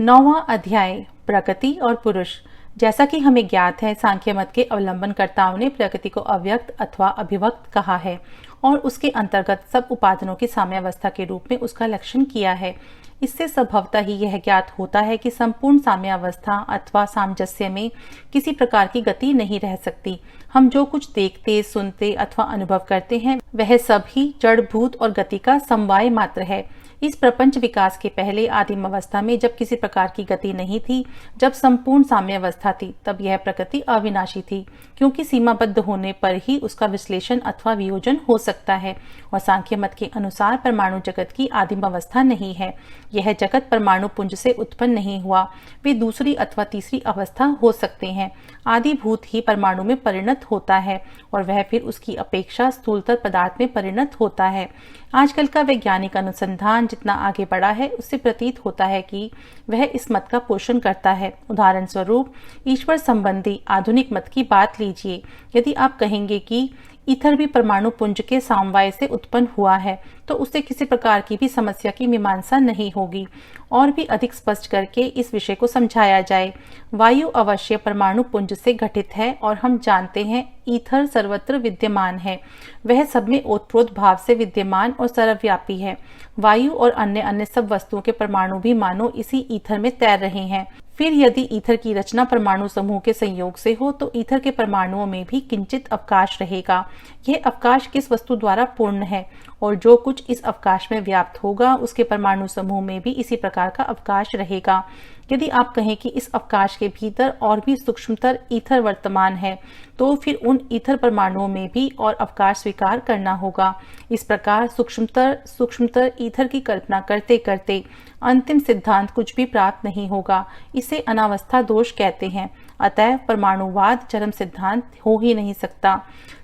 9वां अध्याय प्रकृति और पुरुष। जैसा कि हमें ज्ञात है, सांख्य मत के अवलंबनकर्ताओं ने प्रकृति को अव्यक्त अथवा अभिव्यक्त कहा है और उसके अंतर्गत सब उपादानों की साम्यावस्था के रूप में उसका लक्षण किया है। इससे संभवतः ही यह ज्ञात होता है कि संपूर्ण साम्यावस्था अथवा सामंजस्य में किसी प्रकार की गति नहीं रह सकती। हम जो कुछ देखते, सुनते अथवा अनुभव करते हैं, वह सब ही जड़भूत और गति का समवाय मात्र है। इस प्रपंच विकास के पहले आदिम अवस्था में जब किसी प्रकार की गति नहीं थी, जब संपूर्ण साम्यावस्था थी, तब यह प्रकृति अविनाशी थी, क्योंकि सीमाबद्ध होने पर ही उसका विश्लेषण अथवा वियोजन हो सकता है। और सांख्य मत के अनुसार परमाणु जगत की आदिम अवस्था नहीं है। यह जगत परमाणु पुंज से उत्पन्न नहीं हुआ। वे दूसरी अथवा तीसरी अवस्था हो सकते हैं। आदिभूत ही परमाणु में परिणत होता है और वह फिर उसकी अपेक्षा स्थूलतर पदार्थ में परिणत होता है। आजकल का वैज्ञानिक अनुसंधान जितना आगे बढ़ा है, उससे प्रतीत होता है कि वह इस मत का पोषण करता है। उदाहरण स्वरूप ईश्वर संबंधी आधुनिक मत की बात लीजिए। यदि आप कहेंगे कि ईथर भी परमाणु पुंज के समवाय से उत्पन्न हुआ है, तो उससे किसी प्रकार की भी समस्या की मीमांसा नहीं होगी। और भी अधिक स्पष्ट करके इस विषय को समझाया जाए, वायु अवश्य परमाणु पुंज से गठित है और हम जानते हैं ईथर सर्वत्र विद्यमान है। वह सब में ओतप्रोत भाव से विद्यमान और सर्वव्यापी है। वायु और अन्य सब वस्तुओं के परमाणु भी मानो इसी ईथर में तैर रहे हैं। फिर यदि ईथर की रचना परमाणु समूह के संयोग से हो, तो ईथर के परमाणुओं में भी किंचित अवकाश रहेगा। यह अवकाश किस वस्तु द्वारा पूर्ण है और जो कुछ इस अवकाश में व्याप्त होगा, उसके परमाणु समूह में भी इसी प्रकार का अवकाश रहेगा। यदि आप कहें कि इस अवकाश के भीतर और भी सूक्ष्मतर ईथर वर्तमान है, तो फिर उन ईथर परमाणुओं में भी और अवकाश स्वीकार करना होगा। इस प्रकार सूक्ष्मतर ईथर की कल्पना करते करते अंतिम सिद्धांत कुछ भी प्राप्त नहीं होगा। इसे अनावस्था दोष कहते हैं। अतएव परमाणुवाद चरम सिद्धांत हो ही नहीं सकता।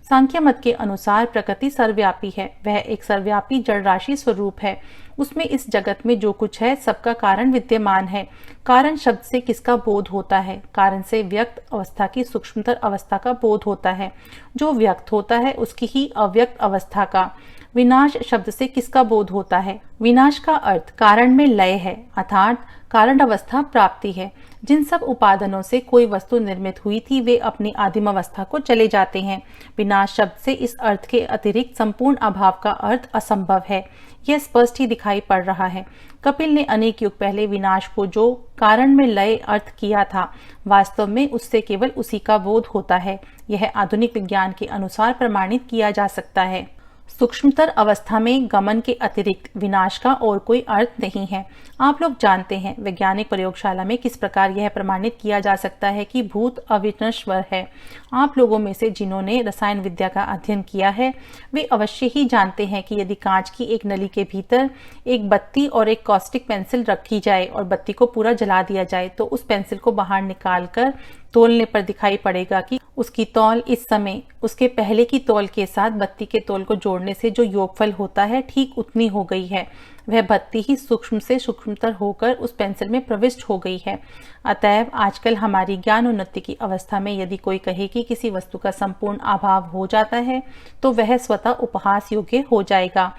सांख्य मत के अनुसार प्रकृति सर्वव्यापी है। वह एक सर्वव्यापी जड़ राशि स्वरूप है। उसमें इस जगत में जो कुछ है, सबका कारण विद्यमान है। कारण शब्द से किसका बोध होता है? कारण से व्यक्त अवस्था की सूक्ष्मतर अवस्था का बोध होता है। जो व्यक्त होता है, उसकी ही अव्यक्त अवस्था का। विनाश शब्द से किसका बोध होता है? विनाश का अर्थ कारण में लय है, अर्थात कारण अवस्था प्राप्ति है। जिन सब उपादानों से कोई वस्तु निर्मित हुई थी, वे अपनी आदिम अवस्था को चले जाते हैं। विनाश शब्द से इस अर्थ के अतिरिक्त संपूर्ण अभाव का अर्थ असंभव है। यह स्पष्ट ही दिखाई पड़ रहा है। कपिल ने अनेक युग पहले विनाश को जो कारण में लय अर्थ किया था, वास्तव में उससे केवल उसी का बोध होता है। यह आधुनिक विज्ञान के अनुसार प्रमाणित किया जा सकता है। सूक्ष्मतर अवस्था में गमन के अतिरिक्त विनाश का और कोई अर्थ नहीं है। आप लोग जानते हैं वैज्ञानिक प्रयोगशाला में किस प्रकार यह प्रमाणित किया जा सकता है कि भूत अविनश्वर है। आप लोगों में से जिन्होंने रसायन विद्या का अध्ययन किया है, वे अवश्य ही जानते हैं कि यदि कांच की एक नली के भीतर एक बत्ती और एक कॉस्टिक पेंसिल रखी जाए और बत्ती को पूरा जला दिया जाए, तो उस पेंसिल को बाहर निकालकर तोलने पर दिखाई पड़ेगा कि उसकी तौल इस समय उसके पहले की तौल के साथ बत्ती के तौल को जोड़ने से जो योगफल होता है, ठीक उतनी हो गई है। वह बत्ती ही सूक्ष्म से सूक्ष्मतर होकर उस पेंसिल में प्रविष्ट हो गई है। अतएव आजकल हमारी ज्ञान उन्नति की अवस्था में यदि कोई कहे कि किसी वस्तु का संपूर्ण अभाव हो जाता है, तो वह स्वतः उपहास योग्य हो जाएगा।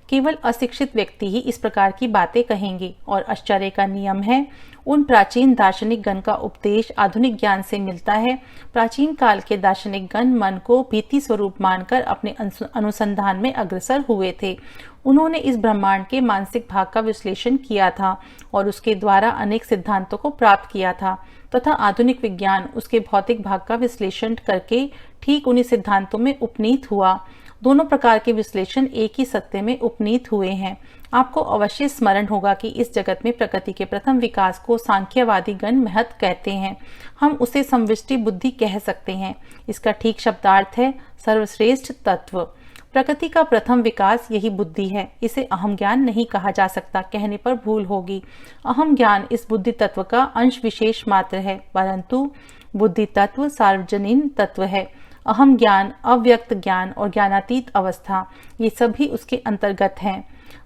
केवल अशिक्षित व्यक्ति ही इस प्रकार की बातें कहेंगे। और आश्चर्य का नियम है, उन प्राचीन दार्शनिक गण का उपदेश आधुनिक ज्ञान से मिलता है। प्राचीन काल के दार्शनिक गण मन को भीति स्वरूप मानकर अपने अनुसंधान में अग्रसर हुए थे। उन्होंने इस ब्रह्मांड के मानसिक भाग का विश्लेषण किया था और उसके द्वारा अनेक सिद्धांतों को प्राप्त किया था, तथा आधुनिक विज्ञान उसके भौतिक भाग का विश्लेषण करके ठीक उन्हीं सिद्धांतों में उपनीत हुआ। दोनों प्रकार के विश्लेषण एक ही सत्य में उपनीत हुए हैं। आपको अवश्य स्मरण होगा कि इस जगत में प्रकृति के प्रथम विकास को सांख्यवादी गण महत् कहते हैं। हम उसे समविष्टि बुद्धि कह सकते हैं। इसका ठीक शब्दार्थ है सर्वश्रेष्ठ तत्व। प्रकृति का प्रथम विकास यही बुद्धि है। इसे अहम ज्ञान नहीं कहा जा सकता, कहने पर भूल होगी। अहम ज्ञान इस बुद्धि तत्व का अंश विशेष मात्र है, परंतु बुद्धि तत्व सार्वजनीन तत्व है। अहम ज्ञान, अव्यक्त ज्ञान और ज्ञानातीत अवस्था, ये सभी उसके अंतर्गत हैं।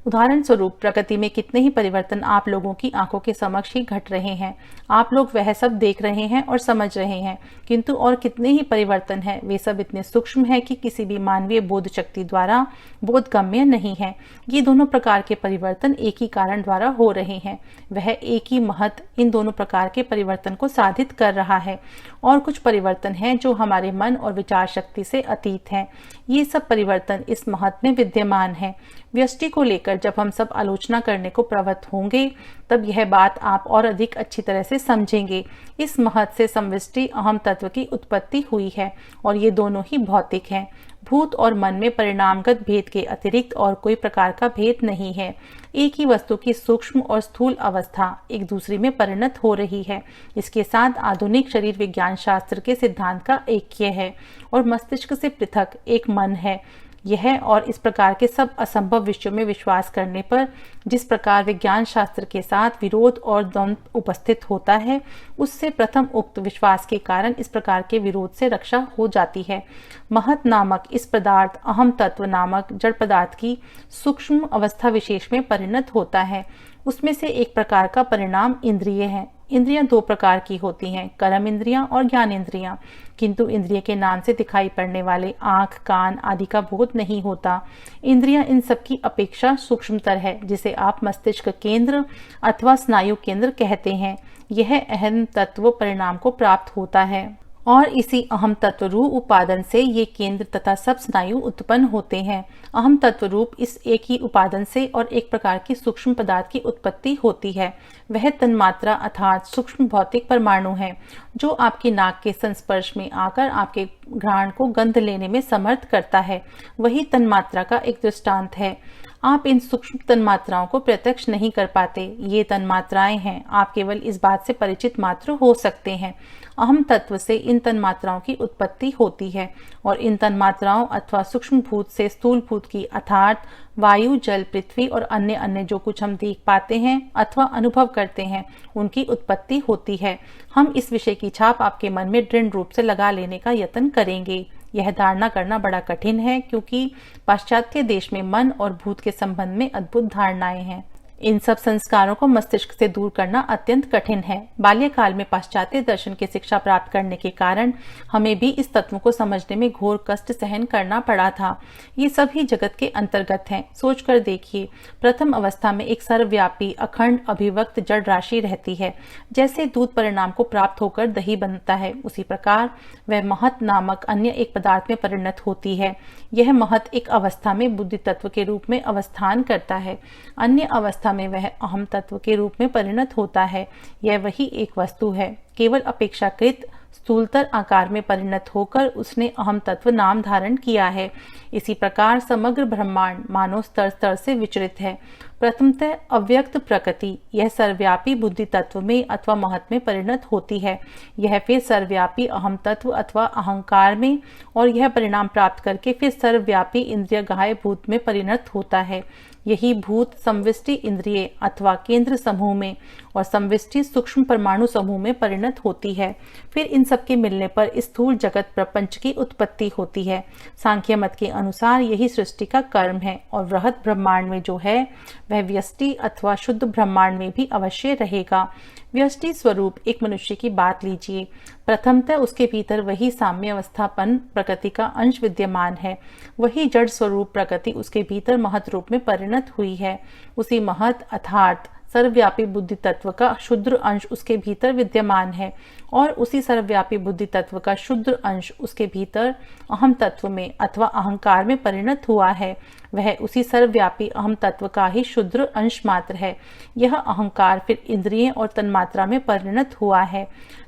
उदाहरण स्वरूप प्रकृति में कितने ही परिवर्तन आप लोगों की आंखों के समक्ष ही घट रहे हैं। आप लोग वह सब देख रहे हैं और समझ रहे हैं, किंतु और कितने ही परिवर्तन हैं, वे सब इतने सूक्ष्म हैं कि किसी भी मानवीय बोध शक्ति द्वारा बोधगम्य नहीं है। ये दोनों प्रकार के परिवर्तन एक ही कारण द्वारा हो रहे हैं। वह एक ही महत इन दोनों प्रकार के परिवर्तन को साधित कर रहा है। और कुछ परिवर्तन हैं जो हमारे मन और विचार शक्ति से अतीत हैं। ये सब परिवर्तन इस महत में विद्यमान है। व्यष्टि को लेकर जब हम सब आलोचना करने को प्रवृत्त होंगे, तब यह बात आप और अधिक अच्छी तरह से समझेंगे। इस महत से समष्टि अहम तत्व की उत्पत्ति हुई है और ये दोनों ही भौतिक हैं। भूत और मन में परिणामगत भेद के अतिरिक्त और कोई प्रकार का भेद नहीं है। एक ही वस्तु की सूक्ष्म और स्थूल अवस्था एक दूसरे में परिणत हो रही है। इसके साथ आधुनिक शरीर विज्ञान शास्त्र के सिद्धांत का ऐक्य है और मस्तिष्क से पृथक एक मन है। यह और इस प्रकार के सब असंभव विषयों में विश्वास करने पर जिस प्रकार विज्ञान शास्त्र के साथ विरोध और द्वंद्व उपस्थित होता है, उससे प्रथम उक्त विश्वास के कारण इस प्रकार के विरोध से रक्षा हो जाती है। महत नामक इस पदार्थ अहम तत्व नामक जड़ पदार्थ की सूक्ष्म अवस्था विशेष में परिणत होता है। उसमें से एक प्रकार का परिणाम इंद्रिय है। इंद्रियां दो प्रकार की होती हैं, कर्म इंद्रियां और ज्ञान इंद्रियां। किंतु इंद्रिय के नाम से दिखाई पड़ने वाले आंख, कान आदि का बोध नहीं होता। इंद्रियां इन सब की अपेक्षा सूक्ष्मतर है, जिसे आप मस्तिष्क केंद्र अथवा स्नायु केंद्र कहते हैं। यह अहम तत्व परिणाम को प्राप्त होता है और इसी अहम तत्व रूप उपादान से ये केंद्र तथा सब स्नायु उत्पन्न होते हैं। अहम तत्व रूप इस एक ही उपादान से और एक प्रकार की सूक्ष्म पदार्थ की उत्पत्ति होती है। वह तन्मात्रा अर्थात सूक्ष्म भौतिक परमाणु है, जो आपकी नाक के संस्पर्श में आकर आपके घ्राण को गंध लेने में समर्थ करता है। वही तन्मात्रा का एक दृष्टांत है। आप इन सूक्ष्म तन्मात्राओं को प्रत्यक्ष नहीं कर पाते। ये तन्मात्राएं हैं, आप केवल इस बात से परिचित मात्र हो सकते हैं। अहम तत्व से इन तन्मात्राओं की उत्पत्ति होती है और इन तन्मात्राओं अथवा सूक्ष्म भूत से स्थूल भूत की अर्थात वायु, जल, पृथ्वी और अन्य अन्य जो कुछ हम देख पाते हैं अथवा अनुभव करते हैं, उनकी उत्पत्ति होती है। हम इस विषय की छाप आपके मन में दृढ़ रूप से लगा लेने का यत्न करेंगे। यह धारणा करना बड़ा कठिन है, क्योंकि पाश्चात्य देश में मन और भूत के संबंध में अद्भुत धारणाएं हैं। इन सब संस्कारों को मस्तिष्क से दूर करना अत्यंत कठिन है। बाल्यकाल में पाश्चात्य दर्शन की शिक्षा प्राप्त करने के कारण हमें भी इस तत्व को समझने में घोर कष्ट सहन करना पड़ा था। ये सभी जगत के अंतर्गत हैं। सोचकर देखिए, प्रथम अवस्था में एक सर्वव्यापी अखंड अभिव्यक्त जड़ राशि रहती है। जैसे दूध परिणाम को प्राप्त होकर दही बनता है, उसी प्रकार वह महत नामक अन्य एक पदार्थ में परिणत होती है। यह महत एक अवस्था में बुद्धि तत्व के रूप में अवस्थान करता है, अन्य अवस्था में वह अहम तत्व के रूप में परिणत होता है। यह वही एक वस्तु है, केवल अपेक्षाकृत स्थूलतर आकार में परिणत होकर उसने अहम तत्व नाम धारण किया है। इसी प्रकार समग्र ब्रह्मांड मानव स्तर स्तर से विचरित है। प्रथमतः अव्यक्त प्रकृति यह सर्वव्यापी बुद्धि तत्व में अथवा महत में परिणत होती है। यह फिर सर्वव्यापी अहम तत्व अथवा अहंकार में और यह परिणाम प्राप्त करके फिर सर्वव्यापी इंद्रिय गाय भूत में परिणत होता है। यही भूत संविष्टि इंद्रिय अथवा केंद्र समूह में और संविष्टि सूक्ष्म परमाणु समूह में परिणत होती है। फिर इन सबके मिलने पर स्थूल जगत प्रपंच की उत्पत्ति होती है। सांख्य मत के अनुसार यही सृष्टि का कर्म है और वृहत ब्रह्मांड में जो है वह व्यष्टि अथवा शुद्ध ब्रह्मांड में भी अवश्य रहेगा। व्यष्टि स्वरूप एक मनुष्य की बात लीजिए। प्रथमतः उसके भीतर वही साम्य अवस्थापन प्रकृति का अंश विद्यमान है। वही जड़ स्वरूप प्रकृति उसके भीतर महत रूप में परिणत हुई है। उसी महत अर्थात सर्वव्यापी बुद्धि तत्व का शुद्र अंश उसके भीतर विद्यमान है और उसी सर्वव्यापी बुद्धि तत्व का शुद्र अंश उसके भीतर अहम तत्व में अथवा अहंकार में परिणत हुआ है। वह उसी सर्वव्यापी अहम तत्व का ही शुद्र अंश मात्र है। यह अहंकार फिर इंद्रिय और तन्मात्रा में परिणत हुआ है।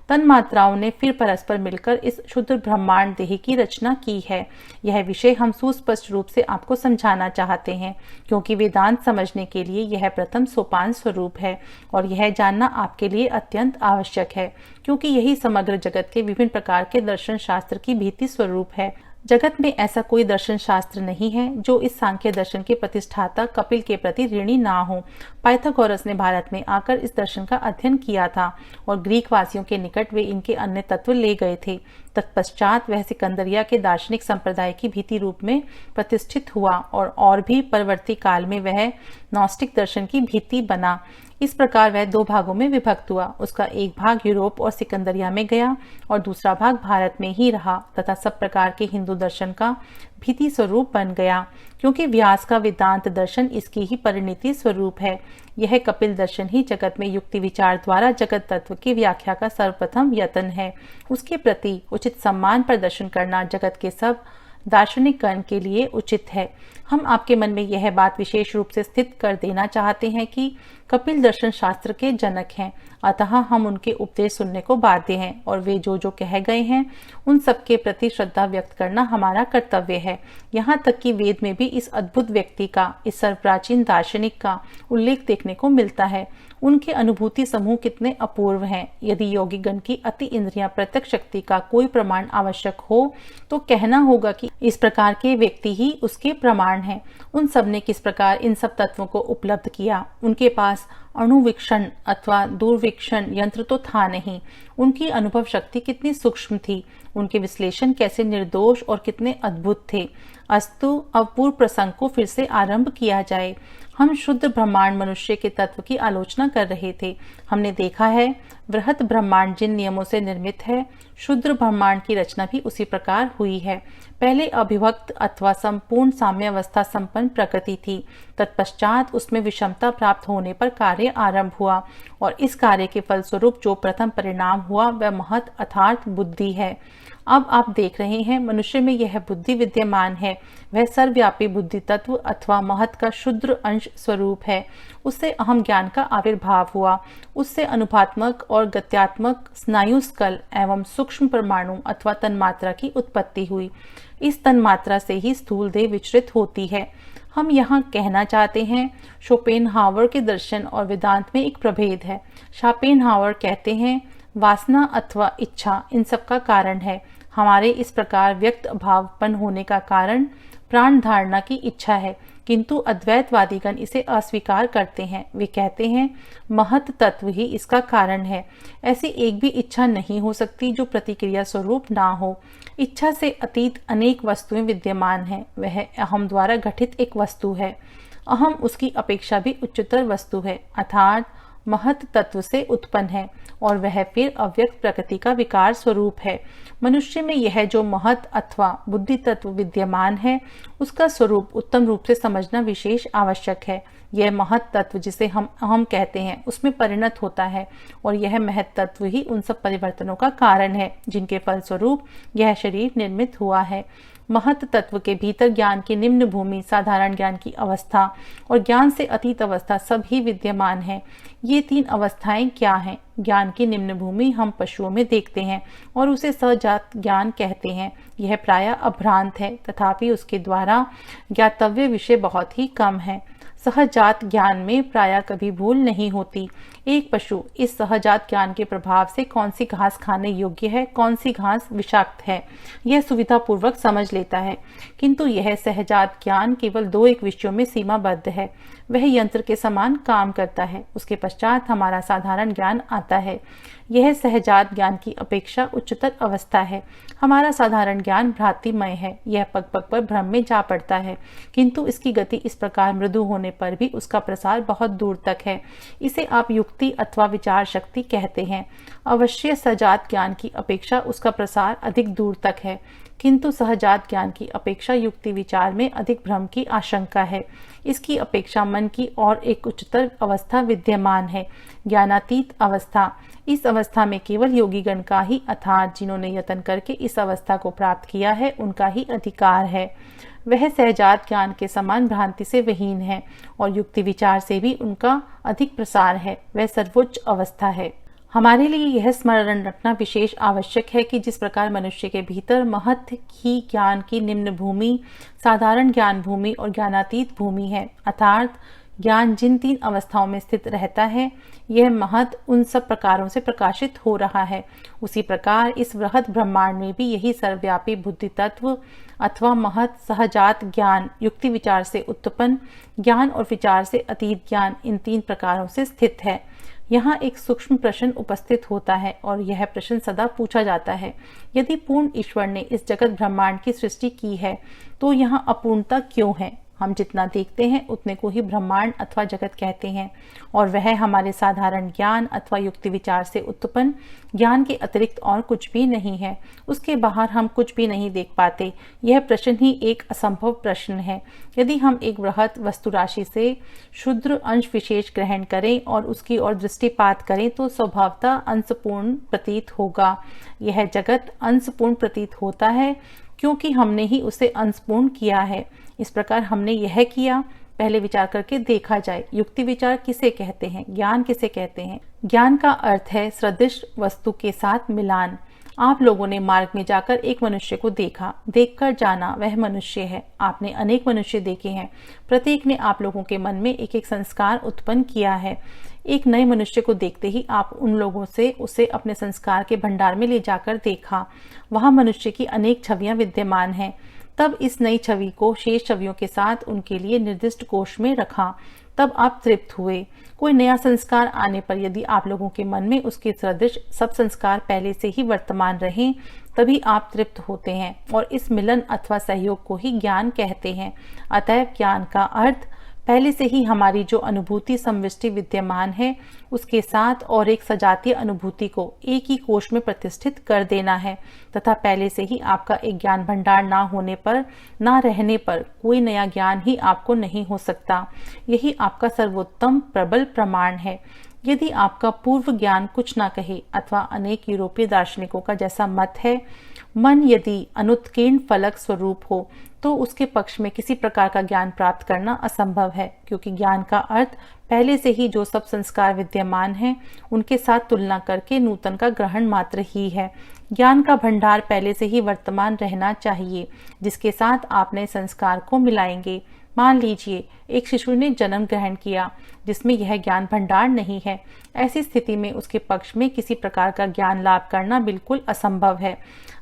तन्मात्राओं ने फिर परस्पर मिलकर इस शुद्ध ब्रह्मांड देह की रचना की है। यह विषय हम सुस्पष्ट रूप से आपको समझाना चाहते हैं, क्योंकि वेदांत समझने के लिए यह प्रथम सोपान स्वरूप है और यह जानना आपके लिए अत्यंत आवश्यक है, क्योंकि यही समग्र जगत के विभिन्न प्रकार के दर्शन शास्त्र की भीति स्वरूप है। जगत में ऐसा कोई दर्शन शास्त्र नहीं है जो इस सांख्य दर्शन के प्रतिष्ठाता कपिल के प्रति ऋणी ना हो। पाइथागोरस ने भारत में आकर इस दर्शन का अध्ययन किया था और ग्रीक वासियों के निकट वे इनके अन्य तत्व ले गए थे। तत्पश्चात वह सिकंदरिया के दार्शनिक संप्रदाय की भीति रूप में प्रतिष्ठित हुआ और भी परवर्ती काल में वह नॉस्टिक दर्शन की भीति बना। इस प्रकार वह दो भागों में विभक्त हुआ। उसका एक भाग यूरोप और सिकंदरिया में गया और दूसरा भाग भारत में ही रहा तथा सब प्रकार के हिंदू दर्शन का भीति स्वरूप बन गया, क्योंकि व्यास का वेदांत दर्शन इसकी ही परिणति स्वरूप है। यह कपिल दर्शन ही जगत में युक्ति विचार द्वारा जगत तत्व की व्याख्या का सर्वप्रथम यत्न है। उसके प्रति उचित सम्मान प्रदर्शन करना जगत के सब दार्शनिक गण के लिए उचित है। हम आपके मन में यह बात विशेष रूप से स्थित कर देना चाहते हैं कि कपिल दर्शन शास्त्र के जनक हैं, अतः हम उनके उपदेश सुनने को बाध्य हैं और वे जो जो कह गए हैं उन सब के प्रति श्रद्धा व्यक्त करना हमारा कर्तव्य है। यहाँ तक कि वेद में भी इस अद्भुत व्यक्ति का, इस सर्वप्राचीन दार्शनिक का उल्लेख देखने को मिलता है। उनके अनुभूति समूह कितने अपूर्व हैं। यदि योगी गण की अति इंद्रियां प्रत्यक्ष शक्ति का कोई प्रमाण आवश्यक हो तो कहना होगा कि इस प्रकार के व्यक्ति ही उसके प्रमाण हैं। उन सब ने किस प्रकार इन सब तत्वों को उपलब्ध किया। उनके पास अणुवीक्षण अथवा दूरवीक्षण यंत्र तो था नहीं। उनकी अनुभव शक्ति कितनी सूक्ष्म थी, उनके विश्लेषण कैसे निर्दोष और कितने अद्भुत थे। अस्तु अब पूर्व प्रसंग को फिर से आरंभ किया जाए। हम शुद्ध ब्रह्मांड मनुष्य के तत्व की आलोचना कर रहे थे। हमने देखा है वृहत ब्रह्मांड जिन नियमों से निर्मित है, शुद्ध ब्रह्मांड की रचना भी उसी प्रकार हुई है। पहले अभिव्यक्त अथवा संपूर्ण साम्यावस्था संपन्न प्रकृति थी, तत्पश्चात उसमें विषमता प्राप्त होने पर कार्य आरंभ हुआ और इस कार्य के फलस्वरूप जो प्रथम परिणाम हुआ वह महत अर्थात बुद्धि है। अब आप देख रहे हैं मनुष्य में यह बुद्धि विद्यमान है। वह सर्वव्यापी बुद्धि तत्व अथवा महत का शुद्र अंश स्वरूप है। उससे अहम ज्ञान का आविर्भाव हुआ। उससे अनुभवात्मक और गत्यात्मक स्नायुस्कल एवं सूक्ष्म परमाणु अथवा तन्मात्रा की उत्पत्ति हुई। इस तन्मात्रा से ही स्थूल देह विचरित होती है। हम यहाँ कहना चाहते हैं शोपेनहावर के दर्शन और वेदांत में एक प्रभेद है। शोपेनहावर कहते हैं वासना अथवा इच्छा इन सब का कारण है। हमारे इस प्रकार व्यक्त अभावपन होने का कारण प्राण धारणा की इच्छा है, किंतु अद्वैतवादीगण इसे अस्वीकार करते हैं। वे कहते हैं महत तत्व ही इसका कारण है। ऐसी एक भी इच्छा नहीं हो सकती जो प्रतिक्रिया स्वरूप ना हो। इच्छा से अतीत अनेक वस्तुएं विद्यमान हैं। वह अहम द्वारा गठित एक वस्तु है। अहम उसकी अपेक्षा भी उच्चतर वस्तु है, अर्थात महत तत्व से उत्पन्न है और वह फिर अव्यक्त प्रकृति का विकार स्वरूप है। मनुष्य में यह जो महत अथवा बुद्धि तत्व विद्यमान है उसका स्वरूप उत्तम रूप से समझना विशेष आवश्यक है। यह महत तत्व जिसे हम कहते हैं उसमें परिणत होता है और यह महत तत्व ही उन सब परिवर्तनों का कारण है जिनके फलस्वरूप यह शरीर निर्मित हुआ है। महत तत्व के भीतर ज्ञान की निम्न भूमि, साधारण ज्ञान की अवस्था और ज्ञान से अतीत अवस्था सब ही विद्यमान है। ये तीन अवस्थाएं क्या हैं? ज्ञान की निम्न भूमि हम पशुओं में देखते हैं और उसे सहजात ज्ञान कहते हैं। यह प्रायः अभ्रांत है, तथापि उसके द्वारा ज्ञातव्य विषय बहुत ही कम है। सहजात ज्ञान में प्रायः कभी भूल नहीं होती। एक पशु इस सहजात ज्ञान के प्रभाव से कौन सी घास खाने योग्य है, कौन सी घास विषाक्त है, यह सुविधापूर्वक समझ लेता है, किंतु यह सहजात ज्ञान केवल दो एक विषयों में सीमाबद्ध है। वह यंत्र के समान काम करता है। उसके पश्चात हमारा साधारण ज्ञान आता है। यह सहजात ज्ञान की अपेक्षा उच्चतर अवस्था है। हमारा साधारण ज्ञान भ्रांतिमय है। यह पग पग पर भ्रम में जा पड़ता है, किंतु इसकी गति इस प्रकार मृदु होने पर भी उसका प्रसार बहुत दूर तक है। इसे आप युक्ति अथवा विचार शक्ति कहते हैं। अवश्य सजात ज्ञान की अपेक्षा उसका प्रसार अधिक दूर तक है, किंतु सहजात ज्ञान की अपेक्षा युक्ति विचार में अधिक भ्रम की आशंका है। इसकी अपेक्षा मन की और एक उच्चतर अवस्था विद्यमान है, ज्ञानातीत अवस्था। इस अवस्था में केवल योगीगण का ही, अर्थात जिन्होंने यत्न करके इस अवस्था को प्राप्त किया है, उनका ही अधिकार है। वह सहजात ज्ञान के समान भ्रांति से विहीन है और युक्ति विचार से भी उनका अधिक प्रसार है। वह सर्वोच्च अवस्था है। हमारे लिए यह स्मरण रखना विशेष आवश्यक है कि जिस प्रकार मनुष्य के भीतर महत ही ज्ञान की निम्न भूमि, साधारण ज्ञान भूमि और ज्ञानातीत भूमि है, अर्थात ज्ञान जिन 3 अवस्थाओं में स्थित रहता है, यह महत उन सब प्रकारों से प्रकाशित हो रहा है। उसी प्रकार इस वृहद ब्रह्मांड में भी यही सर्वव्यापी बुद्धि तत्व अथवा महत सहजात ज्ञान युक्ति विचार से उत्पन्न ज्ञान और विचार से अतीत ज्ञान इन 3 प्रकारों से स्थित है। यहाँ एक सूक्ष्म प्रश्न उपस्थित होता है और यह प्रश्न सदा पूछा जाता है, यदि पूर्ण ईश्वर ने इस जगत ब्रह्मांड की सृष्टि की है तो यहाँ अपूर्णता क्यों है? हम जितना देखते हैं उतने को ही ब्रह्मांड अथवा जगत कहते हैं और वह हमारे साधारण ज्ञान अथवा युक्ति विचार से उत्पन्न ज्ञान के अतिरिक्त और कुछ भी नहीं है। उसके बाहर हम कुछ भी नहीं देख पाते। यह प्रश्न ही एक असंभव प्रश्न है। यदि हम एक बृहत वस्तु राशि से क्षुद्र अंश विशेष ग्रहण करें और उसकी ओर दृष्टिपात करें तो स्वभावतः अंशपूर्ण प्रतीत होगा। यह जगत अंशपूर्ण प्रतीत होता है क्योंकि हमने ही उसे अंशपूर्ण किया है। इस प्रकार हमने यह किया, पहले विचार करके देखा जाए, युक्ति विचार किसे कहते हैं, ज्ञान किसे कहते हैं? ज्ञान का अर्थ है सदृश वस्तु के साथ मिलान। आप लोगों ने मार्ग में जाकर एक मनुष्य को देखा, देखकर जाना वह मनुष्य है। आपने अनेक मनुष्य देखे हैं, प्रत्येक ने आप लोगों के मन में एक एक संस्कार उत्पन्न किया है। एक नए मनुष्य को देखते ही आप उन लोगों से उसे अपने संस्कार के भंडार में ले जाकर देखा। वहां मनुष्य की अनेक छवियां विद्यमान हैं। तब इस नई छवि को शेष छवियों के साथ उनके लिए निर्दिष्ट कोष में रखा। तब आप तृप्त हुए। कोई नया संस्कार आने पर यदि आप लोगों के मन में उसके सदृश सब संस्कार पहले से ही वर्तमान रहें, तभी आप तृप्त होते हैं और इस मिलन अथवा सहयोग को ही ज्ञान कहते हैं। अतएव ज्ञान का अर्थ पहले से ही हमारी जो अनुभूति समष्टि विद्यमान है उसके साथ और एक सजातीय अनुभूति को एक ही कोश में प्रतिष्ठित कर देना है तथा पहले से ही आपका एक ज्ञान भंडार ना होने पर, ना रहने पर कोई नया ज्ञान ही आपको नहीं हो सकता। यही आपका सर्वोत्तम प्रबल प्रमाण है। यदि आपका पूर्व ज्ञान कुछ ना कहे अथवा अनेक यूरोपीय दार्शनिकों का जैसा मत है, मन यदि अनुत्कीर्ण फलक स्वरूप हो तो उसके पक्ष में किसी प्रकार का ज्ञान प्राप्त करना असंभव है, क्योंकि ज्ञान का अर्थ पहले से ही जो सब संस्कार विद्यमान हैं उनके साथ तुलना करके नूतन का ग्रहण मात्र ही है। ज्ञान का भंडार पहले से ही वर्तमान रहना चाहिए जिसके साथ आप नए संस्कार को मिलाएंगे। मान लीजिए एक शिशु ने जन्म ग्रहण किया जिसमें यह ज्ञान भंडार नहीं है। ऐसी स्थिति में उसके पक्ष में किसी प्रकार का ज्ञान लाभ करना बिल्कुल असंभव है।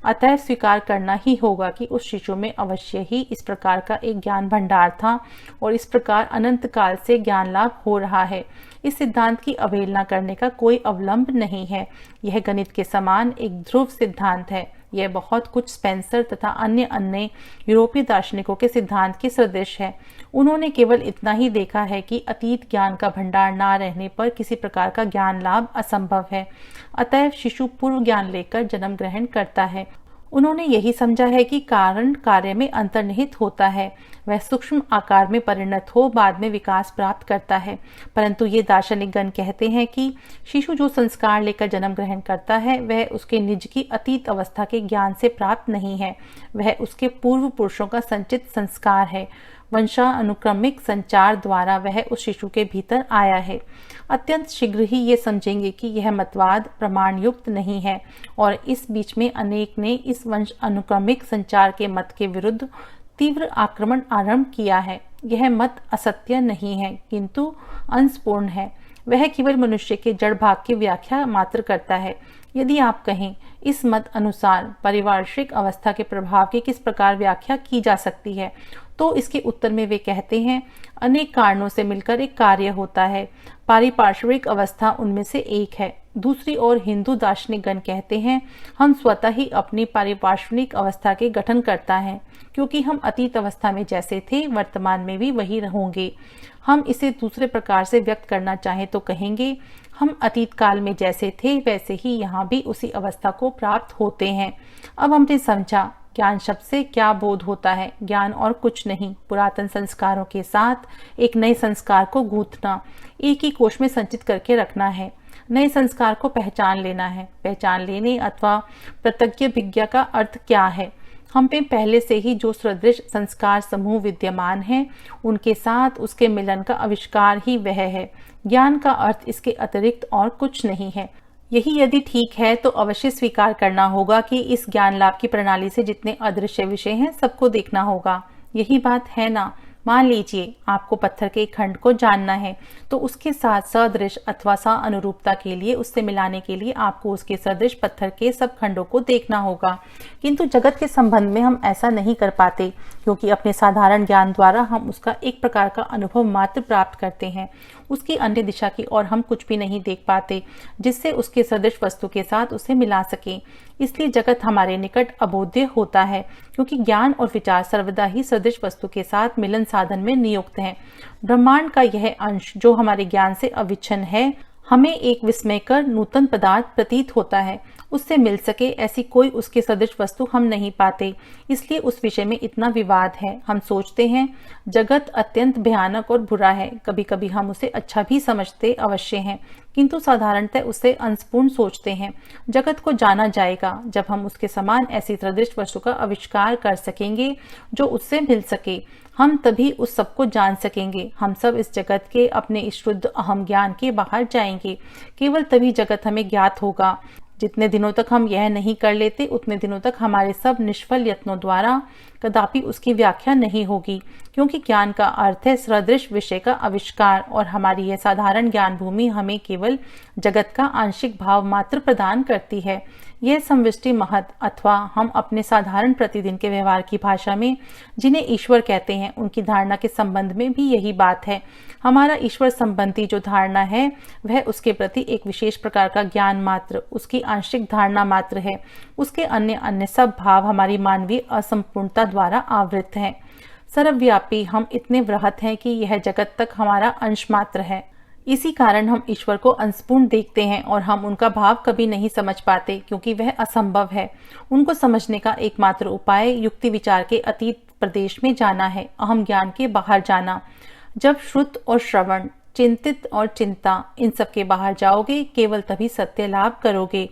अतः स्वीकार करना ही होगा कि उस शिशु में अवश्य ही इस प्रकार का एक ज्ञान भंडार था और इस प्रकार अनंत काल से ज्ञान लाभ हो रहा है। इस सिद्धांत की अवहेलना करने का कोई अवलंब नहीं है। यह गणित के समान एक ध्रुव सिद्धांत है। यह बहुत कुछ स्पेंसर तथा अन्य यूरोपीय दार्शनिकों के सिद्धांत की सदृश है। उन्होंने केवल इतना ही देखा है कि अतीत ज्ञान का भंडार ना रहने पर किसी प्रकार का ज्ञान लाभ असंभव है। अतएव शिशु पूर्व ज्ञान लेकर जन्म ग्रहण करता है। उन्होंने यही समझा है कि कारण कार्य में अंतर्निहित होता है। वह सूक्ष्म आकार में परिणत हो बाद में विकास प्राप्त करता है। परंतु ये दार्शनिक गण कहते हैं कि शिशु जो संस्कार लेकर जन्म ग्रहण करता है वह उसके निज की अतीत अवस्था के ज्ञान से प्राप्त नहीं है, वह उसके पूर्व पुरुषों का संचित संस्कार है। वंशानुक्रमिक संचार द्वारा वह उस शिशु के भीतर आया है। अत्यंत शीघ्र ही ये समझेंगे कि यह मतवाद प्रमाण युक्त नहीं है और इस बीच में अनेक ने इस वंश अनुक्रमिक संचार के मत के विरुद्ध तीव्र आक्रमण आरंभ किया है। यह मत असत्य नहीं है किंतु अंशपूर्ण है। वह केवल मनुष्य के जड़ भाग की व्याख्या मात्र करता है। यदि आप कहें इस मत अनुसार पारिपार्श्विक अवस्था के प्रभाव की किस प्रकार व्याख्या की जा सकती है, तो इसके उत्तर में वे कहते हैं अनेक कारणों से मिलकर एक कार्य होता है। पारिपार्श्विक अवस्था उनमें से एक है। दूसरी ओर हिंदू दार्शनिक गण कहते हैं हम स्वतः ही अपनी पारिपार्श्विक अवस्था के गठन करता है, क्योंकि हम अतीत अवस्था में जैसे थे वर्तमान में भी वही रहेंगे। हम इसे दूसरे प्रकार से व्यक्त करना चाहें तो कहेंगे हम अतीत काल में जैसे थे वैसे ही यहाँ भी उसी अवस्था को प्राप्त होते हैं। अब हमने समझा ज्ञान शब्द से क्या बोध होता है। ज्ञान और कुछ नहीं, पुरातन संस्कारों के साथ एक नए संस्कार को गूंथना, एक ही कोश में संचित करके रखना है। नए संस्कार को पहचान लेना है। पहचान लेने अथवा प्रत्यज्ञ विज्ञा का अर्थ क्या है? हम पे पहले से ही जो सदृश संस्कार समूह विद्यमान हैं उनके साथ उसके मिलन का आविष्कार ही वह है। ज्ञान का अर्थ इसके अतिरिक्त और कुछ नहीं है। यही यदि ठीक है तो अवश्य स्वीकार करना होगा कि इस ज्ञान लाभ की प्रणाली से जितने अदृश्य विषय हैं सबको देखना होगा। यही बात है ना? मान लीजिए आपको पत्थर के एक खंड को जानना है, तो उसके साथ सदृश अथवा अनुरूपता के लिए उससे मिलाने के लिए आपको उसके सदृश पत्थर के सब खंडों को देखना होगा। किंतु जगत के संबंध में हम ऐसा नहीं कर पाते, क्योंकि अपने साधारण ज्ञान द्वारा हम उसका एक प्रकार का अनुभव मात्र प्राप्त करते हैं। उसकी अन्य दिशा की ओर हम कुछ भी नहीं देख पाते जिससे उसके सदृश वस्तु के साथ उसे मिला सके। इसलिए जगत हमारे निकट अबोध्य होता है, क्योंकि ज्ञान और विचार सर्वदा ही सदृश वस्तु के साथ मिलन साधन में नियुक्त हैं। ब्रह्मांड का यह अंश जो हमारे ज्ञान से अविच्छिन्न है, हमें एक विस्मयकर नूतन पदार्थ प्रतीत होता है। उससे मिल सके ऐसी कोई उसके सदृश वस्तु हम नहीं पाते, इसलिए उस विषय में इतना विवाद है। हम सोचते हैं जगत अत्यंत भयानक और बुरा है, कभी कभी हम उसे अच्छा भी समझते अवश्य हैं, किंतु साधारणतः उसे अंशपूर्ण सोचते हैं। जगत को जाना जाएगा जब हम उसके समान ऐसी सदृश वस्तु का आविष्कार कर सकेंगे जो उससे मिल सके। हम तभी उस सब को जान सकेंगे। हम सब इस जगत के अपने इस शुद्ध अहम ज्ञान के बाहर जाएंगे। केवल तभी जगत हमें ज्ञात होगा। जितने दिनों तक हम यह नहीं कर लेते, उतने दिनों तक हमारे सब निष्फल यत्नों द्वारा कदापि उसकी व्याख्या नहीं होगी, क्योंकि ज्ञान का अर्थ है सदृश विषय का आविष्कार, और हमारी यह साधारण ज्ञान भूमि हमें केवल जगत का आंशिक भाव मात्र प्रदान करती है। यह समष्टि महत अथवा हम अपने साधारण प्रतिदिन के व्यवहार की भाषा में जिन्हें ईश्वर कहते हैं, उनकी धारणा के संबंध में भी यही बात है। हमारा ईश्वर संबंधी जो धारणा है वह उसके प्रति एक विशेष प्रकार का ज्ञान मात्र, उसकी आंशिक धारणा मात्र है। उसके अन्य सब भाव हमारी मानवीय असंपूर्णता द्वारा आवृत हैं। सर्वव्यापी हम इतने वृहत हैं कि यह जगत तक हमारा अंश मात्र है। इसी कारण हम ईश्वर को अंशपूर्ण देखते हैं और हम उनका भाव कभी नहीं समझ पाते, क्योंकि वह असंभव है। उनको समझने का एकमात्र उपाय युक्ति विचार के अतीत प्रदेश में जाना है, अहम ज्ञान के बाहर जाना। जब श्रुत और श्रवण, चिंतित और चिंता, इन सब के बाहर जाओगे, केवल तभी सत्य लाभ करोगे।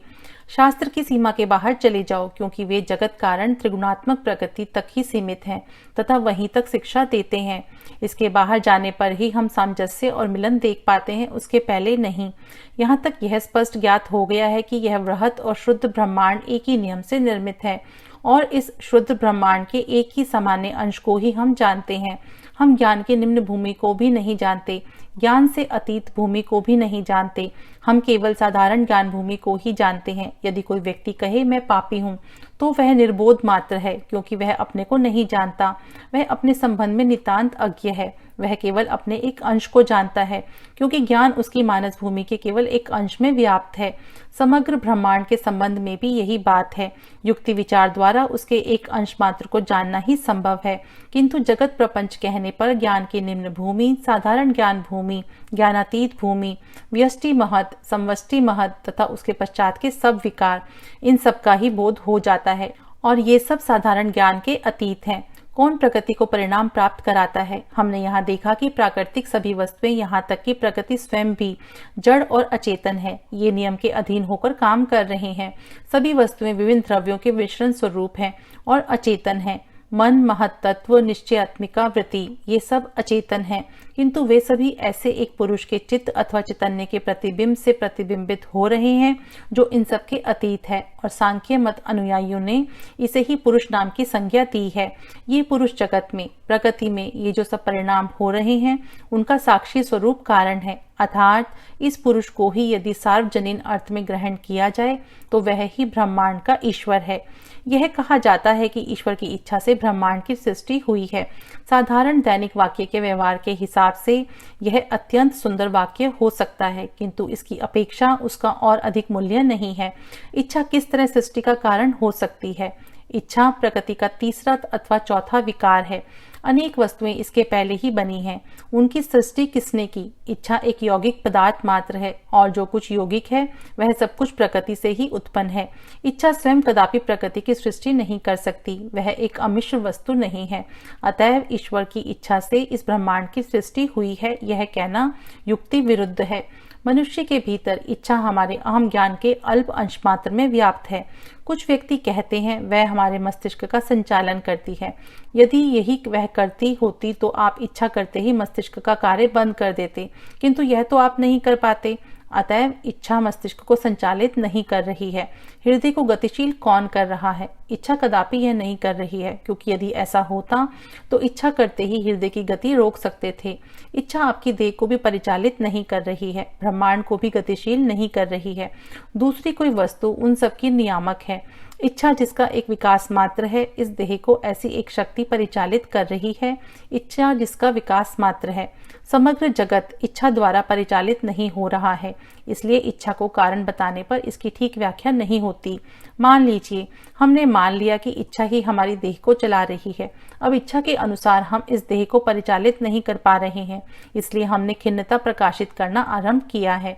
शास्त्र की सीमा के बाहर चले जाओ, क्योंकि वे जगत कारण त्रिगुणात्मक प्रकृति तक ही सीमित हैं तथा वहीं तक शिक्षा देते हैं। इसके बाहर जाने पर ही हम सामंजस्य और मिलन देख पाते हैं, उसके पहले नहीं। यहाँ तक यह स्पष्ट ज्ञात हो गया है कि यह वृहत और शुद्ध ब्रह्मांड एक ही नियम से निर्मित है, और इस शुद्ध ब्रह्मांड के एक ही सामान्य अंश को ही हम जानते हैं। हम ज्ञान के निम्न भूमि को भी नहीं जानते, ज्ञान से अतीत भूमि को भी नहीं जानते। हम केवल साधारण ज्ञान भूमि को ही जानते हैं। यदि कोई व्यक्ति कहे मैं पापी हूँ, तो वह निर्बोध मात्र है, क्योंकि वह अपने को नहीं जानता। वह अपने संबंध में नितांत अज्ञ है। वह केवल अपने एक अंश को जानता है, क्योंकि ज्ञान उसकी मानस भूमि के केवल एक अंश में व्याप्त है। समग्र ब्रह्मांड के संबंध में भी यही बात है। युक्ति विचार द्वारा उसके एक अंश मात्र को जानना ही संभव है, किंतु जगत प्रपंच कहने पर ज्ञान की निम्न भूमि, साधारण ज्ञान भूमि, ज्ञानातीत भूमि, व्यष्टि महत, समष्टि महत तथा उसके पश्चात के सब विकार, इन सब का ही बोध हो जाता है, और ये सब साधारण ज्ञान के अतीत हैं। कौन प्रकृति को परिणाम प्राप्त कराता है? हमने यहाँ देखा कि प्राकृतिक सभी वस्तुएं, यहाँ तक कि प्रकृति स्वयं भी जड़ और अचेतन है। ये नियम के अधीन होकर काम कर रहे हैं। सभी वस्तुएं विभिन्न द्रव्यों के मिश्रण स्वरूप हैं और अचेतन हैं। मन, महत्त्व, निश्चयात्मिका, वृत्ति, ये सब अचेतन हैं, किंतु वे सभी ऐसे एक पुरुष के चित्त अथवा चैतन्य के प्रतिबिंब से प्रतिबिंबित हो रहे हैं जो इन सब के अतीत है, और सांख्य मत अनुयायियों ने इसे ही पुरुष नाम की संज्ञा दी है। ये पुरुष जगत में, प्रकृति में ये जो सब परिणाम हो रहे हैं, उनका साक्षी स्वरूप कारण है। अर्थात इस पुरुष को ही यदि सार्वजनीन अर्थ में ग्रहण किया जाए तो वह ही ब्रह्मांड का ईश्वर है। यह कहा जाता है कि ईश्वर की इच्छा से ब्रह्मांड की सृष्टि हुई है। साधारण दैनिक वाक्य के व्यवहार के हिसाब से यह अत्यंत सुंदर वाक्य हो सकता है, किंतु इसकी अपेक्षा उसका और अधिक मूल्य नहीं है। इच्छा किस तरह सृष्टि का कारण हो सकती है? इच्छा प्रकृति का तीसरा अथवा चौथा विकार है। अनेक वस्तुएं इसके पहले ही बनी हैं। उनकी सृष्टि किसने की? इच्छा एक यौगिक पदार्थ मात्र है, और जो कुछ यौगिक है वह सब कुछ प्रकृति से ही उत्पन्न है। इच्छा स्वयं कदापि प्रकृति की सृष्टि नहीं कर सकती, वह एक अमिश्र वस्तु नहीं है। अतएव ईश्वर की इच्छा से इस ब्रह्मांड की सृष्टि हुई है, यह कहना युक्ति विरुद्ध है। मनुष्य के भीतर इच्छा हमारे अहम ज्ञान के अल्प अंश मात्र में व्याप्त है। कुछ व्यक्ति कहते हैं वह हमारे मस्तिष्क का संचालन करती है। यदि यही वह करती होती तो आप इच्छा करते ही मस्तिष्क का कार्य बंद कर देते, किंतु यह तो आप नहीं कर पाते। अतएव इच्छा मस्तिष्क को संचालित नहीं कर रही है। हृदय को गतिशील कौन कर रहा है? इच्छा कदापि यह नहीं कर रही है, क्योंकि यदि ऐसा होता तो इच्छा करते ही हृदय की गति रोक सकते थे। इच्छा आपकी देह को भी परिचालित नहीं कर रही है, ब्रह्मांड को भी गतिशील नहीं कर रही है। दूसरी कोई वस्तु उन सब की नियामक है। इच्छा जिसका एक विकास मात्र है, इस देह को ऐसी एक शक्ति परिचालित कर रही है। इच्छा जिसका विकास मात्र है। समग्र जगत इच्छा द्वारा परिचालित नहीं हो रहा है, इसलिए इच्छा को कारण बताने पर इसकी ठीक व्याख्या नहीं होती। मान लीजिए हमने मान लिया कि इच्छा ही हमारी देह को चला रही है। अब इच्छा के अनुसार हम इस देह को परिचालित नहीं कर पा रहे हैं, इसलिए हमने खिन्नता प्रकाशित करना आरंभ किया है।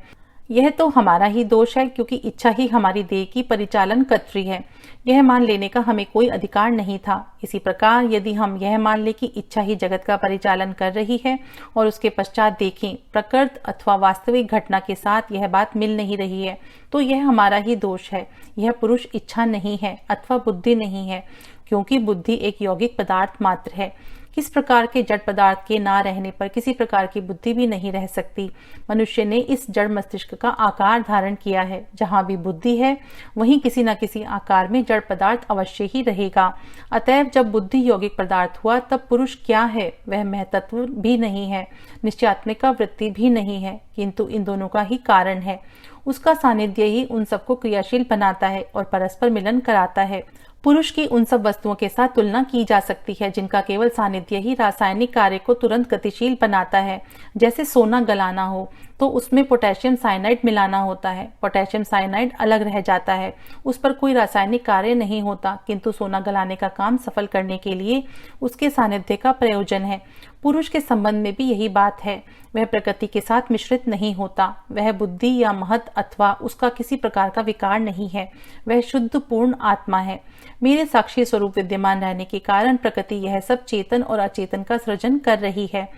यह तो हमारा ही दोष है, क्योंकि इच्छा ही हमारी देह की परिचालन कर्त्री है। यह मान लेने का हमें कोई अधिकार नहीं था। इसी प्रकार यदि हम यह मान ले कि इच्छा ही जगत का परिचालन कर रही है और उसके पश्चात देखें प्रकृत अथवा वास्तविक घटना के साथ यह बात मिल नहीं रही है, तो यह हमारा ही दोष है। यह पुरुष इच्छा नहीं है अथवा बुद्धि नहीं है, क्योंकि बुद्धि एक यौगिक पदार्थ मात्र है। किस प्रकार के जड़ पदार्थ के ना रहने पर किसी प्रकार की बुद्धि भी नहीं रह सकती। मनुष्य ने इस जड़ मस्तिष्क का आकार धारण किया है। जहाँ भी बुद्धि है वहीं किसी न किसी आकार में जड़ पदार्थ अवश्य ही रहेगा। अतएव जब बुद्धि यौगिक पदार्थ हुआ तब पुरुष क्या है? वह महतत्व भी नहीं है, निश्चयात्मिका वृत्ति भी नहीं है, किंतु इन दोनों का ही कारण है। उसका सानिध्य ही उन सबको क्रियाशील बनाता है और परस्पर मिलन कराता है। पुरुष की उन सब वस्तुओं के साथ तुलना की जा सकती है जिनका केवल सानिध्य ही रासायनिक कार्य को तुरंत गतिशील बनाता है। जैसे सोना गलाना हो तो उसमें पोटेशियम साइनाइड मिलाना होता है। पोटेशियम साइनाइड अलग रह जाता है, उस पर कोई रासायनिक कार्य नहीं होता, किंतु सोना गलाने का काम सफल करने के लिए उसके सानिध्य का प्रयोजन है। पुरुष के संबंध में भी यही बात है। वह प्रकृति के साथ मिश्रित नहीं होता। वह बुद्धि या महत अथवा उसका किसी प्रकार का विकार नहीं है। वह शुद्ध पूर्ण आत्मा है। मेरे साक्षी स्वरूप विद्यमान रहने के कारण प्रकृति यह सब चेतन और अचेतन का सृजन कर रही है।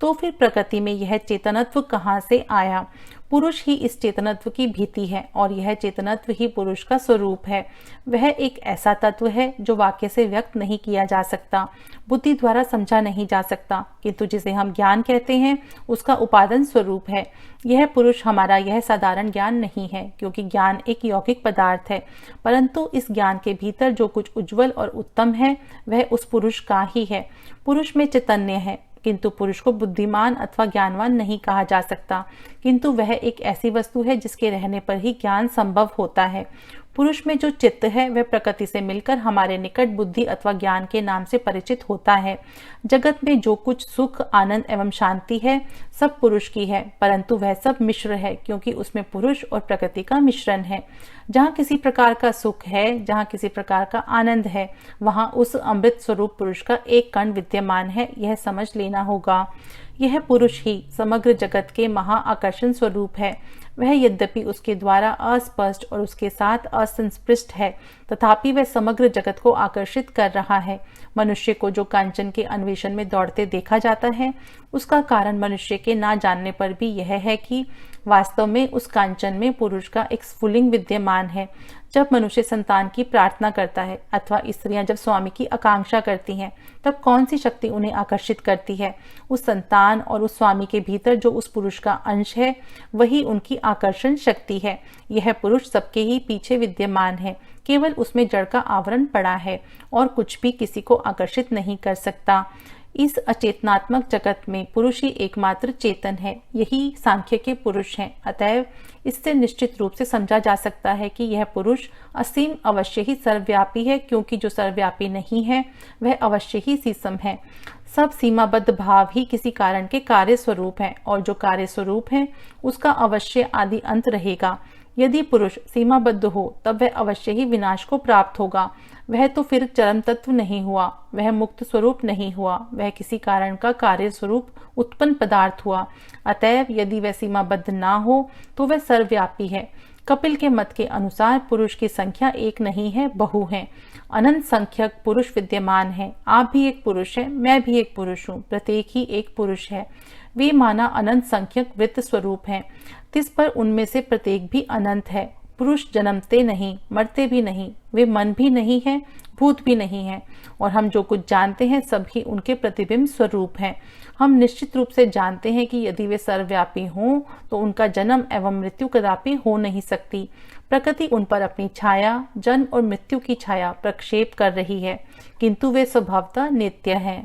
तो फिर प्रकृति में यह चेतनत्व कहाँ से आया? पुरुष ही इस चेतनत्व की भीति है और यह चेतनत्व ही पुरुष का स्वरूप है। वह एक ऐसा तत्व है जो वाक्य से व्यक्त नहीं किया जा सकता, बुद्धि द्वारा समझा नहीं जा सकता, किंतु जिसे हम ज्ञान कहते हैं उसका उपादान स्वरूप है। यह पुरुष हमारा यह साधारण ज्ञान नहीं है, क्योंकि ज्ञान एक यौगिक पदार्थ है, परंतु इस ज्ञान के भीतर जो कुछ उज्जवल और उत्तम है वह उस पुरुष का ही है। पुरुष में चैतन्य है, किंतु पुरुष को बुद्धिमान अथवा ज्ञानवान नहीं कहा जा सकता, किंतु वह एक ऐसी वस्तु है जिसके रहने पर ही ज्ञान संभव होता है। पुरुष में जो चित्त है वह प्रकृति से मिलकर हमारे निकट बुद्धि अथवा ज्ञान के नाम से परिचित होता है। जगत में जो कुछ सुख, आनंद एवं शांति है सब पुरुष की है, परंतु वह सब मिश्र है, क्योंकि उसमें पुरुष और प्रकृति का मिश्रण है। जहाँ किसी प्रकार का सुख है, जहाँ किसी प्रकार का आनंद है, वहाँ उस अमृत स्वरूप पुरुष का एक कण विद्यमान है, यह समझ लेना होगा। यह पुरुष ही समग्र जगत के महा आकर्षण स्वरूप है। वह यद्यपि उसके द्वारा अस्पष्ट और उसके साथ असंस्पृष्ट है, तथापि वह समग्र जगत को आकर्षित कर रहा है। मनुष्य को जो कांचन के अन्वेषण में दौड़ते देखा जाता है, उसका कारण मनुष्य के ना जानने पर भी यह है कि वास्तव में उस कांचन में पुरुष का एक स्फुलिंग विद्यमान है। जब मनुष्य संतान की प्रार्थना करता है अथवा स्त्रियां जब स्वामी की आकांक्षा करती हैं, तब कौन सी शक्ति उन्हें आकर्षित करती है? उस संतान और उस स्वामी के भीतर जो उस पुरुष का अंश है वही उनकी आकर्षण शक्ति है। यह पुरुष सबके ही पीछे विद्यमान है, केवल उसमें जड़ का आवरण पड़ा है और कुछ भी किसी को आकर्षित नहीं कर सकता। इस अचेतनात्मक जगत में पुरुष ही एकमात्र चेतन है, यही सांख्य के पुरुष हैं। अतएव इससे निश्चित रूप से समझा जा सकता है कि यह पुरुष असीम अवश्य ही सर्वव्यापी है, क्योंकि जो सर्वव्यापी नहीं है वह अवश्य ही सीसम है। सब सीमाबद्ध भाव ही किसी कारण के कार्य स्वरूप है, और जो कार्य स्वरूप है उसका अवश्य आदि अंत रहेगा। यदि पुरुष सीमाबद्ध हो तब वह अवश्य ही विनाश को प्राप्त होगा। वह तो फिर चरम तत्व नहीं हुआ, वह मुक्त स्वरूप नहीं हुआ, वह किसी कारण का कार्य स्वरूप उत्पन्न पदार्थ हुआ। अतएव यदि वह सीमाबद्ध ना हो तो वह सर्वव्यापी है। कपिल के मत के अनुसार पुरुष की संख्या एक नहीं है, बहु है। अनंत संख्यक पुरुष विद्यमान है। आप भी एक पुरुष है, मैं भी एक पुरुष हूँ, प्रत्येक ही एक पुरुष है। वे माना अनंत संख्यक वृत्त स्वरूप हैं, तिस पर उनमें से प्रत्येक भी अनंत है। पुरुष जन्मते नहीं, मरते भी नहीं, वे मन भी नहीं है, भूत भी नहीं हैं, और हम जो कुछ जानते हैं सभी उनके प्रतिबिंब स्वरूप हैं। हम निश्चित रूप से जानते हैं कि यदि वे सर्वव्यापी हों तो उनका जन्म एवं मृत्यु कदापि हो नहीं सकती। प्रकृति उन पर अपनी छाया, जन्म और मृत्यु की छाया प्रक्षेप कर रही है, किंतु वे स्वभावतः नित्य हैं।